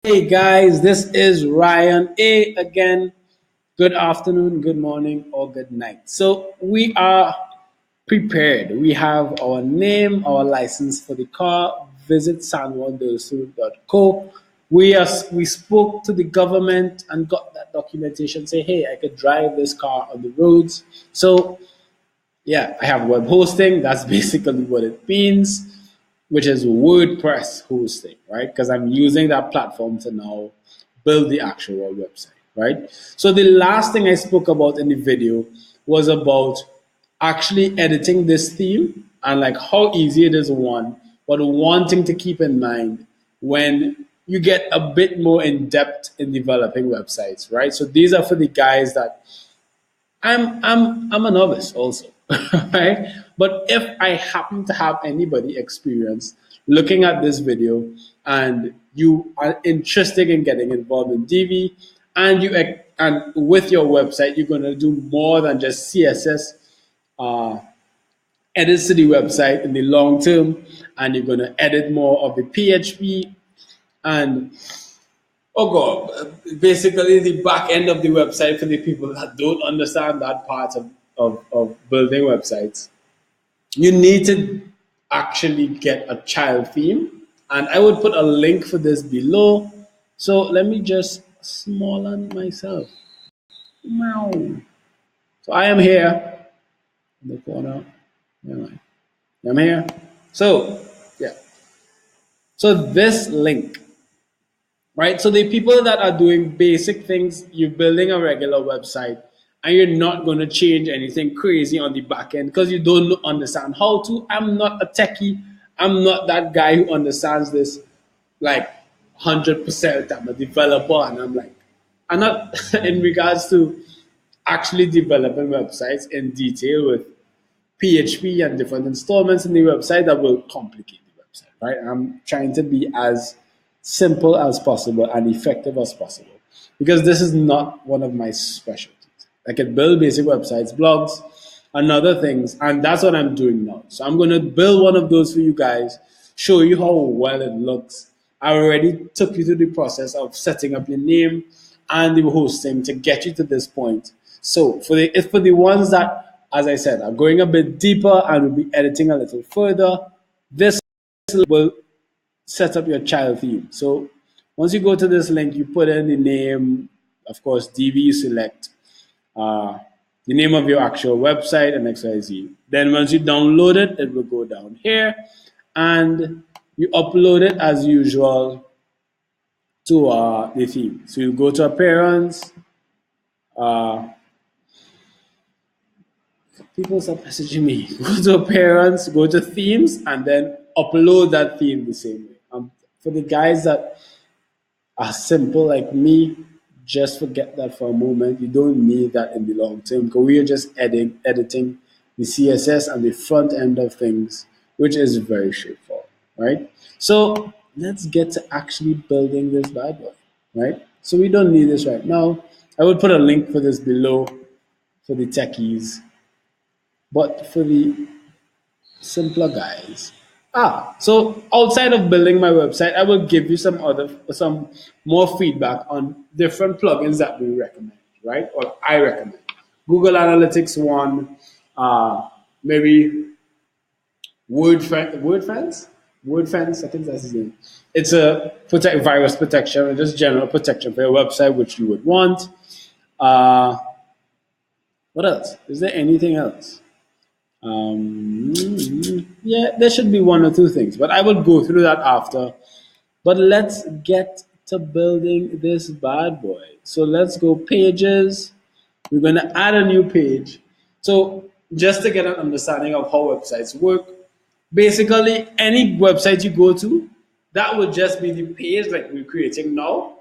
Hey guys, this is Ryan A again. Good afternoon, good morning, or good night. So we are prepared. We have our name, our license for the car. Visit sanwaldosu.co. We spoke to the government and got that documentation. Say, hey, I could drive this car on the roads. So yeah, I have web hosting. That's basically what it means, which is WordPress hosting, right? Because I'm using that platform to now build the actual website, right? So the last thing I spoke about in the video was about actually editing this theme and like how easy it is one, but one thing to keep in mind when you get a bit more in depth in developing websites, right? So these are for the guys that I'm a novice also, right? But if I happen to have anybody experience looking at this video and you are interested in getting involved in Divi and and with your website you're going to do more than just CSS uh, edits to the website in the long term, and you're going to edit more of the PHP and oh god, basically the back end of the website for the people that don't understand that part of building websites. You need to actually get a child theme. And I would put a link for this below. So let me just smallen myself. Meow. So I am here in the corner. Where am I? I'm here. So yeah. So this link, right? So the people that are doing basic things, you're building a regular website and you're not going to change anything crazy on the back end because you don't understand how to. I'm not a techie. I'm not that guy who understands this like 100%. I'm a developer and I'm not in regards to actually developing websites in detail with PHP and different installments in the website that will complicate the website, right? I'm trying to be as simple as possible and effective as possible because this is not one of my specialties. I can build basic websites, blogs, and other things, and that's what I'm doing now. So I'm going to build one of those for you guys, show you how well it looks. I already took you through the process of setting up your name and the hosting to get you to this point. So for the ones that, as I said, are going a bit deeper and will be editing a little further, this will set up your child theme. So once you go to this link, you put in the name, of course, DV, you select uh, the name of your actual website and XYZ. Then once you download it, it will go down here and you upload it as usual to the theme. So you go to appearance, uh, people start messaging me. Go to appearance, go to themes, and then upload that theme the same way. For the guys that are simple like me, just forget that for a moment. You don't need that in the long term because we are just editing the CSS and the front end of things, which is very straightforward, right? So let's get to actually building this bad boy, right? So we don't need this right now. I would put a link for this below for the techies, but for the simpler guys. So outside of building my website, I will give you some more feedback on different plugins that we recommend, right? Or I recommend. Google Analytics one, maybe WordFence, I think that's his name. It's a virus protection and just general protection for your website, which you would want. Uh, what else? Is there anything else? Yeah, there should be one or two things, but I will go through that after. But let's get to building this bad boy. So let's go pages. We're going to add a new page. So just to get an understanding of how websites work, basically any website you go to, that would just be the page like we're creating now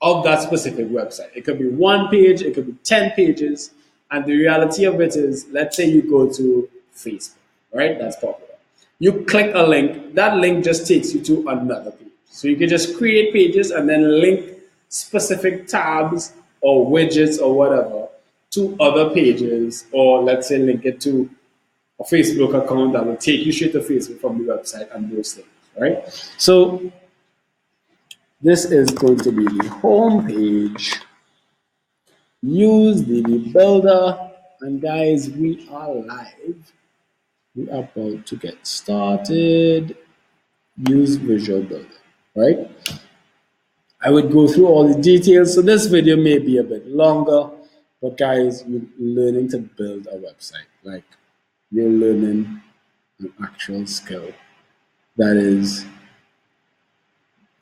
of that specific website. It could be one page, it could be 10 pages. And the reality of it is, let's say you go to Facebook, right? That's popular. You click a link, that link just takes you to another page. So you can just create pages and then link specific tabs or widgets or whatever to other pages, or let's say link it to a Facebook account that will take you straight to Facebook from the website and those things, right? So This is going to be the home page. Use Divi Builder. And guys, we are live. We are about to get started. Use Visual Builder, right? I would go through all the details. So this video may be a bit longer, but guys, you're learning to build a website. Like you're learning an actual skill that is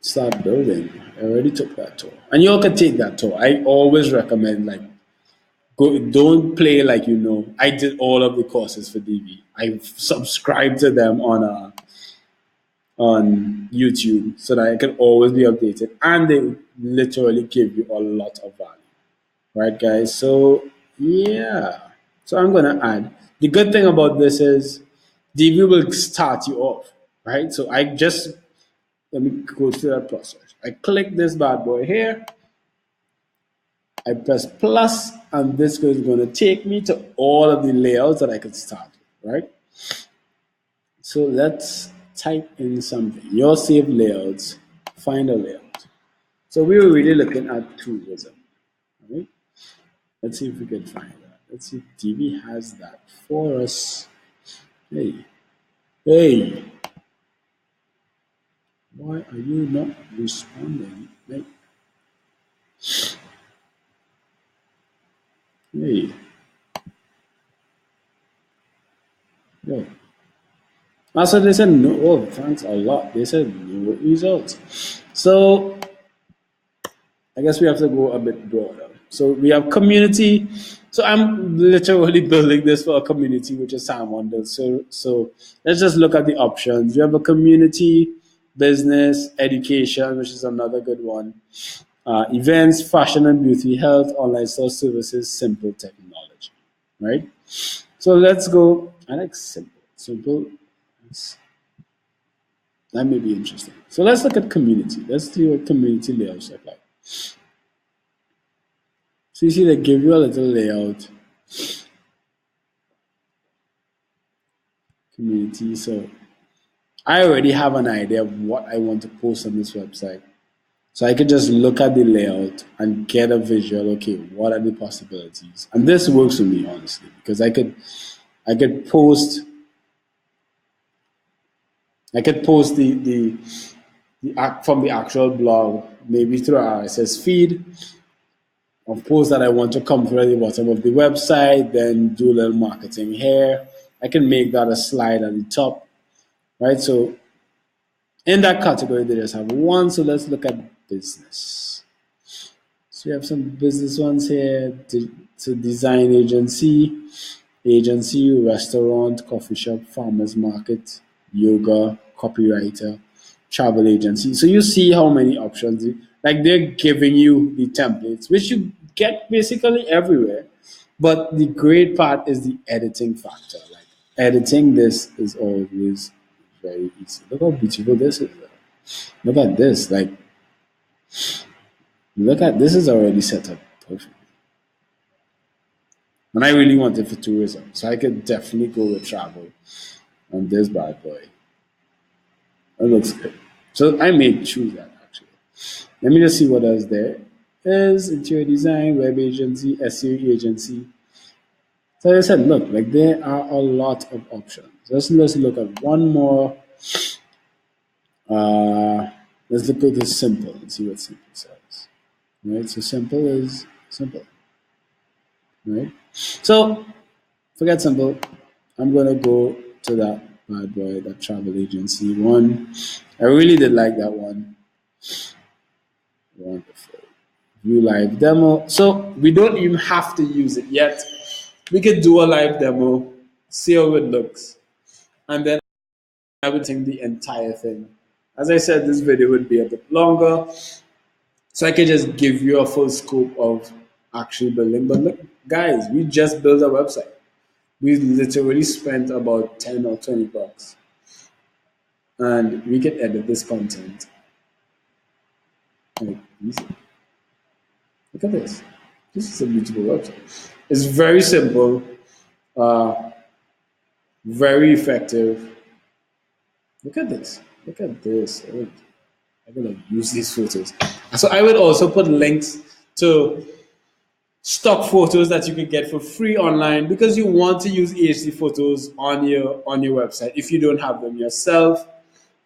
start building. I already took that tour. And you all can take that tour. I always recommend like go don't play like you know. I did all of the courses for DV. I subscribed to them on YouTube so that I can always be updated. And they literally give you a lot of value. Right guys? So yeah. So I'm gonna add. The good thing about this is DV will start you off. Right? So I just let me go through that process. I click this bad boy here. I press plus, and this is going to take me to all of the layouts that I could start with, right? So let's type in something. Your saved layouts, find a layout. So we were really looking at tourism, right? Let's see if we can find that. Let's see if DB has that for us. Hey, hey, why are you not responding? Hey, yo. Also, they said no. Oh, thanks a lot. They said no results. So I guess we have to go a bit broader. So we have community. So I'm literally building this for a community, which is Salmon does. So let's just look at the options. We have a community, business, education, which is another good one. Events, fashion and beauty, health, online store services, simple technology. Right? So let's go. I like simple. Simple. That may be interesting. So let's look at community. Let's see what community layouts look like. So you see they give you a little layout, community. So I already have an idea of what I want to post on this website. So I could just look at the layout and get a visual, okay, what are the possibilities? And this works for me honestly, because I could post from the actual blog, maybe through our RSS feed of posts that I want to come through at the bottom of the website, then do a little marketing here. I can make that a slide at the top, right? So in that category, they just have one. So let's look at business. So we have some business ones here. So design agency, restaurant, coffee shop, farmers market, yoga, copywriter, travel agency. So you see how many options. Like they're giving you the templates, which you get basically everywhere. But the great part is the editing factor. Like editing this is always very easy. Look how beautiful this is. Look at this. Like look at this is already set up perfect. And I really want it for tourism. So I could definitely go with travel on this bad boy. That looks good. So I may choose that actually. Let me just see what else there is. Interior design, web agency, SEO agency. So as I said, look, like there are a lot of options. Let's look at one more. Uh, let's look at this simple and see what simple says. Right? So simple is simple. Right? So forget simple. I'm gonna go to that bad boy, that travel agency one. I really did like that one. Wonderful. View live demo. So we don't even have to use it yet. We could do a live demo, see how it looks, and then I would think the entire thing. As I said, this video would be a bit longer, so I could just give you a full scope of actually building. But look, guys, we just built a website. We literally spent about 10 or 20 bucks, and we can edit this content. Like, easy. Look at this. This is a beautiful website. It's very simple, uh, very effective. Look at this. Look at this. Oh, I'm gonna use these photos. So I would also put links to stock photos that you can get for free online because you want to use HD photos on your website if you don't have them yourself.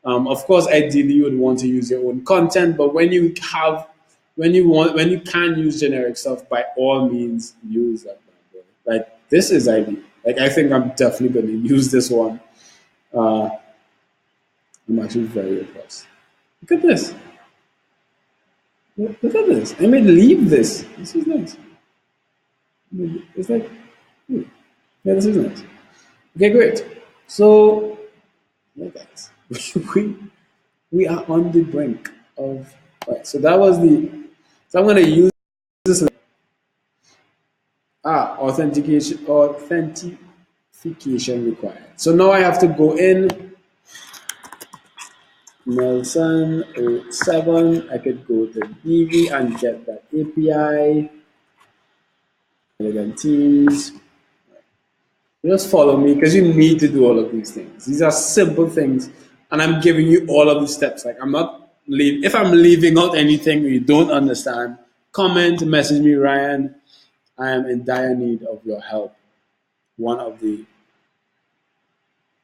Of course, ideally you would want to use your own content, but when you can use generic stuff, by all means use that. Like this is ideal. Like I think I'm definitely going to use this one. Uh, I'm actually very impressed. Look at this. Look at this. I may leave this. This is nice. It's like, hmm, yeah, this is nice. Okay, great. So, yeah, guys, we we are on the brink of. Right, so that was the. So I'm going to use this. Authentication required. So now I have to go in Nelson 07. I could go to Divi and get that API. Elegant Teams. Just follow me because you need to do all of these things. These are simple things, and I'm giving you all of the steps. Like I'm not leave. If I'm leaving out anything you don't understand, comment, message me, Ryan. I am in dire need of your help. One of the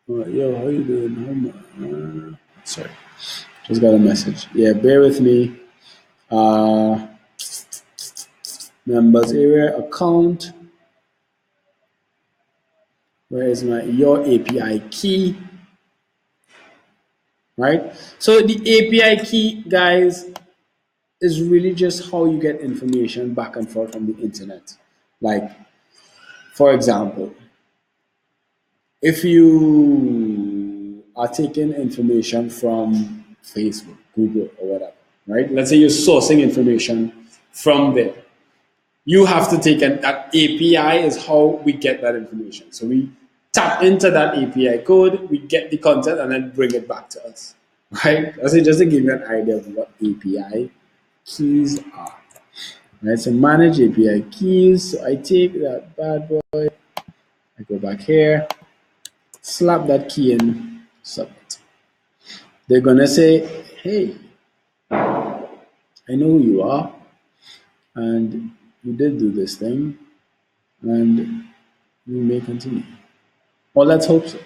yo, how you doing? Sorry, just got a message. Yeah, bear with me. Uh, members area account. Where is my your API key? Right. So the API key, guys, is really just how you get information back and forth from the internet. Like, for example, if you are taking information from Facebook, Google, or whatever, right? Let's say you're sourcing information from there. You have to take that API is how we get that information. So we tap into that API code, we get the content, and then bring it back to us, right? That's it, just to give you an idea of what API keys are. Right, so manage API keys. So I take that bad boy, I go back here, slap that key in, submit. They're gonna say, hey, I know who you are, and you did do this thing, and you may continue. Well, let's hope so.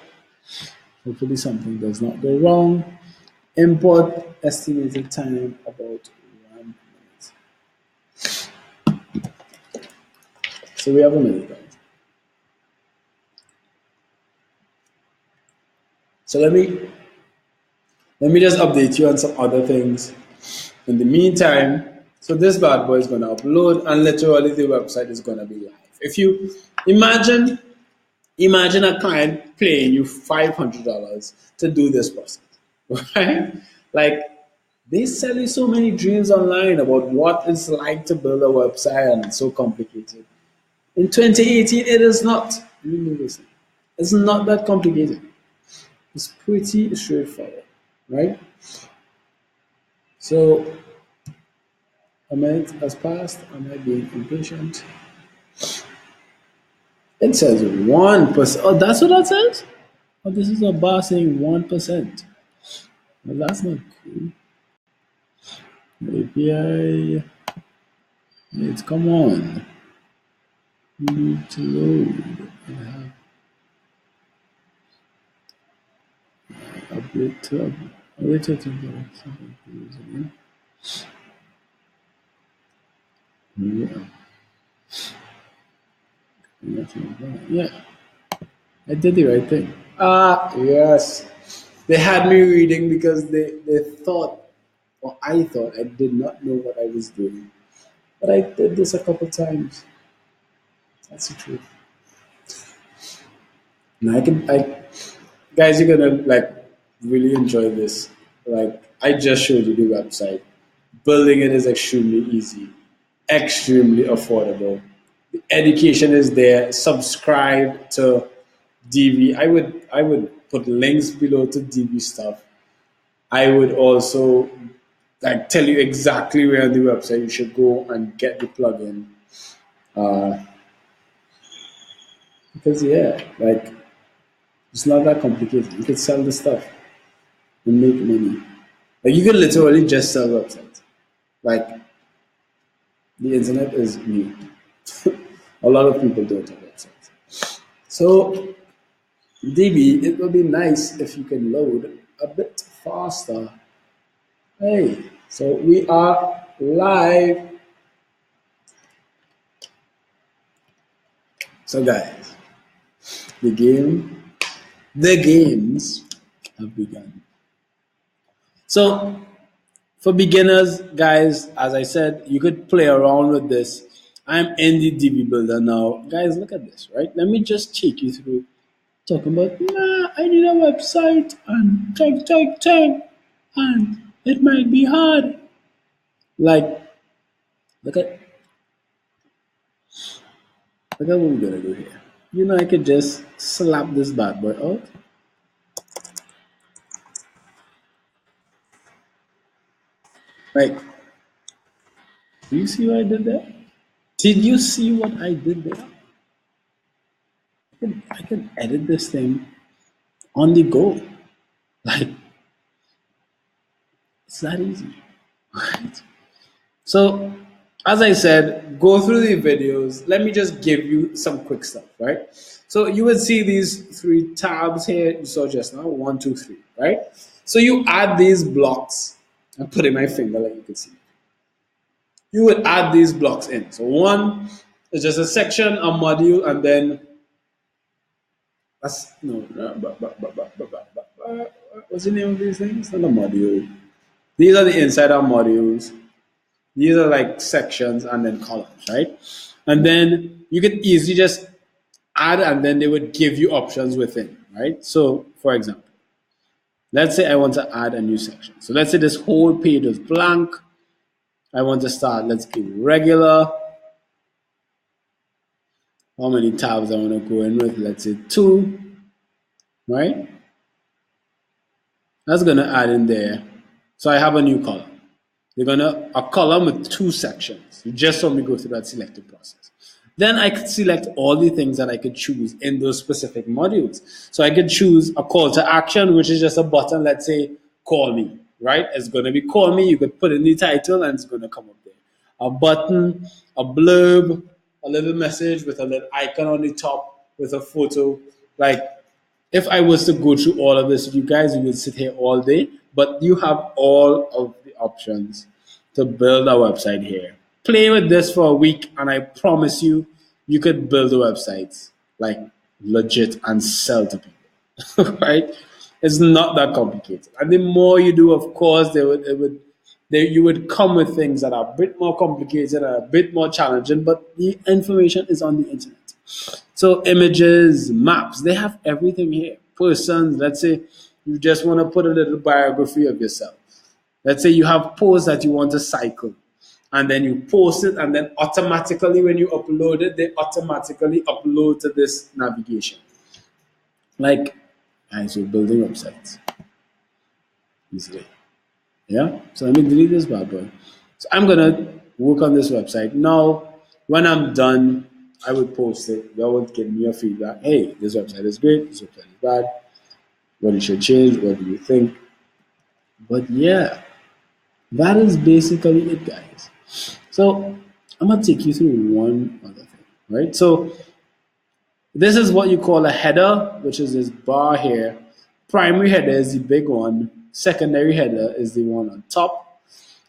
Hopefully something does not go wrong. Import estimated time about 1 minute. So we have a minute, guys. So let me just update you on some other things. In the meantime, so this bad boy is going to upload, and literally the website is going to be live. If you imagine a client paying you $500 to do this process, right? Like they sell you so many dreams online about what it's like to build a website, and it's so complicated. In 2018, it is not. You know this. It's not that complicated. It's pretty straightforward, right? So a minute has passed. Am I being impatient? It says 1%. Oh, that's what that says? Oh, this is a bar saying 1%. Well, that's not cool. API. It's come on. You need to load. Update to update to yeah. Yeah, I did the right thing. Ah, yes. They had me reading because they thought, or I thought, I did not know what I was doing. But I did this a couple times. That's the truth. And guys, you're gonna like really enjoy this. Like, I just showed you the website. Building it is extremely easy, extremely affordable. The education is there. Subscribe to DV. I would put links below to DV stuff. I would also like tell you exactly where on the website you should go and get the plugin. Uh, because yeah, like it's not that complicated. You can sell the stuff and make money. Like you can literally just sell websites. Like the internet is new. A lot of people don't have websites. So DB, it would be nice if you can load a bit faster. Hey, so we are live. So guys, the games have begun. So for beginners, guys, as I said, you could play around with this. I'm in the DB builder now. Guys, look at this, right? Let me just take you through talking about, I need a website and and it might be hard. Like, look at look at what we're gonna do here. You know, I could just slap this bad boy out. Like, do you see what I did there? Did you see what I did there? I can edit this thing on the go. Like, it's that easy, right? So, as I said, go through the videos. Let me just give you some quick stuff, right? So you would see these three tabs here. You saw just now, one, two, three, right? So you add these blocks. I'm putting my finger like you can see. You would add these blocks in. So one is just a section, a module, and then that's no, what's the name of these things? Not a module. These are the inside our modules. These are like sections and then columns, right? And then you could easily just add and then they would give you options within, right? So for example, let's say I want to add a new section. So let's say this whole page is blank. I want to start, let's do regular. How many tabs I want to go in with? Let's say 2, right? That's going to add in there. So I have a new column. They're gonna a column with 2 sections. You just saw me go through that selected process. Then I could select all the things that I could choose in those specific modules. So I could choose a call to action, which is just a button, let's say, call me, right? It's gonna be call me, you could put in the title and it's gonna come up there. A button, a blurb, a little message with a little icon on the top with a photo. Like if I was to go through all of this with you guys, we would sit here all day. But you have all of the options to build a website here. Play with this for a week, and I promise you, you could build a website like legit and sell to people. Right? It's not that complicated. And the more you do, of course, you would come with things that are a bit more complicated and a bit more challenging, but the information is on the internet. So images, maps, they have everything here. Persons, let's say you just want to put a little biography of yourself. Let's say you have posts that you want to cycle. And then you post it, and then automatically when you upload it, they automatically upload to this navigation. Like, guys, we're building websites easily. Yeah? So let me delete this bad boy. So I'm gonna work on this website. Now, when I'm done, I would post it. Y'all would give me your feedback. Hey, this website is great, this website is bad. What you should change, what do you think? But yeah, that is basically it, guys. So I'm gonna take you through one other thing, right? So this is what you call a header, which is this bar here. Primary header is the big one. Secondary header is the one on top.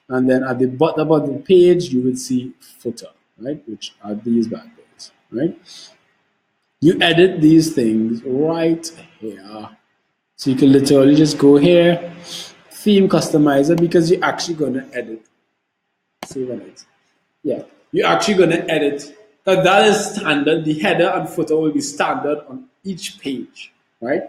And then at the bottom of the page, you would see footer, right? Which are these bad boys, right? You edit these things right here. So you can literally just go here, theme customizer, because you're actually going to edit. Save on it. Yeah, you're actually going to edit. Because that is standard. The header and footer will be standard on each page, right?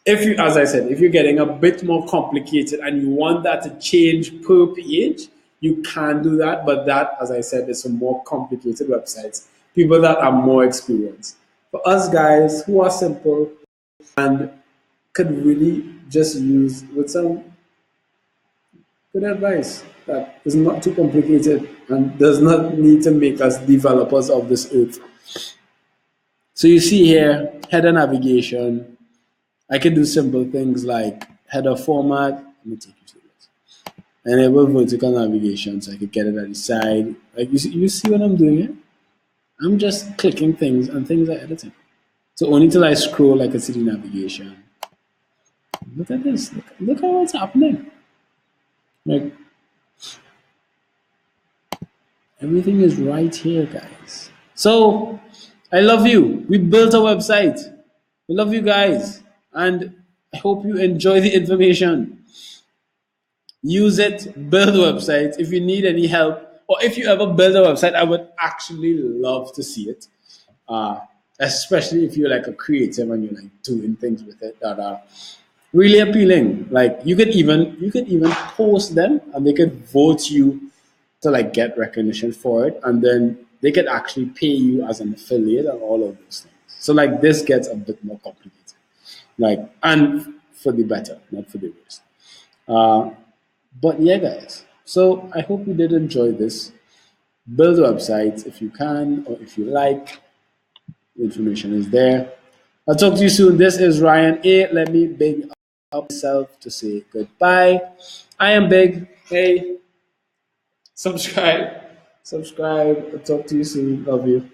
If you, as I said, if you're getting a bit more complicated and you want that to change per page, you can do that. But that, as I said, is for more complicated websites, people that are more experienced. For us guys who are simple and could really just use with some good advice that is not too complicated and does not need to make us developers of this earth. So you see here, header navigation. I can do simple things like header format. Let me take you through this. enable vertical navigation so I could get it at the side. Like you see what I'm doing here? I'm just clicking things and things are editing. So only till I scroll I can see the navigation. Look at this. Look at what's happening. Like everything is right here, guys. So I love you. We built a website. We love you guys. And I hope you enjoy the information. Use it, build websites. If you need any help, or if you ever build a website, I would actually love to see it. Uh, Especially if you're like a creative and you're like doing things with it that are really appealing. Like you could even post them and they could vote you to like get recognition for it, and then they could actually pay you as an affiliate and all of those things. So like this gets a bit more complicated. Like and for the better, not for the worse. Uh, but yeah, guys. So I hope you did enjoy this. Build websites if you can or if you like. The information is there. I'll talk to you soon. This is Ryan A. Let me big up myself to say goodbye. I am big. Hey, subscribe. Subscribe. I'll talk to you soon. Love you.